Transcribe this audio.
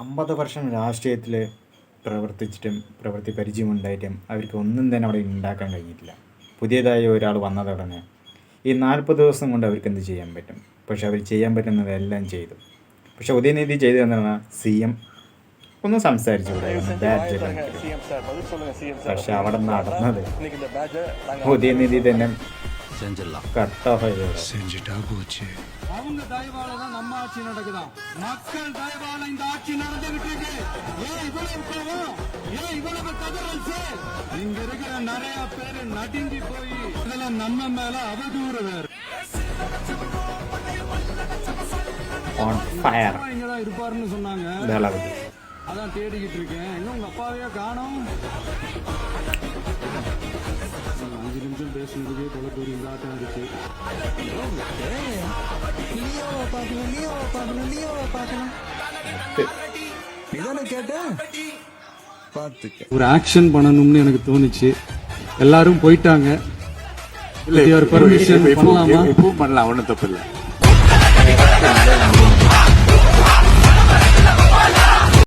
50 വർഷം രാഷ്ട്രീയത്തിൽ പ്രവർത്തിച്ചിട്ടും പ്രവൃത്തി പരിചയമുണ്ടായിട്ടും അവർക്ക് ഒന്നും തന്നെ അവിടെ ഉണ്ടാക്കാൻ കഴിഞ്ഞിട്ടില്ല. പുതിയതായി ഒരാൾ വന്നതുടനെ ഈ 40 ദിവസം കൊണ്ട് അവർക്ക് എന്ത് ചെയ്യാൻ പറ്റും? പക്ഷെ അവർ ചെയ്യാൻ പറ്റുന്നതെല്ലാം ചെയ്തു. പക്ഷെ ഉദയനിധി ചെയ്തു എന്നാണ് CM ഒന്ന് സംസാരിച്ചു ബാഡ്ജ്. പക്ഷെ അവിടെ നടന്നത് ഉദയനിധി തന്നെ കട്ട് ഓഫ് ചെയ്തു. அவங்க தயவால தான் நம்ம ஆட்சி நடக்குதான். மக்கள் தயவால இந்த ஆட்சி நடந்துகிட்டு இருக்கு. ஏன் இவ்வளவு கோவம்? ஏன் இவ்வளவு கதறல்? இங்க இருக்கிற நிறைய பேரு நடுங்கி போய் இதுல நம்ம மேல அவதூறு வேற. இங்கதான் இருப்பாருன்னு சொன்னாங்க. அதான் தேடிக்கிட்டு இருக்கேன். எங்க உங்க அப்பாவையே காணோம். 5 நிமிஷம் பேசுனதுக்கே தொலைபேசி இந்த ஆட்டம் இருக்கு. ஒரு ஆக்ஷன் பண்ணணும்னு எனக்கு தோணுச்சு. எல்லாரும் போயிட்டாங்க. இல்ல, பெர்மிஷன் பண்ணலாமா? இப்பவும் பண்ணலாம், ஒன்றும் தப்பு இல்லை.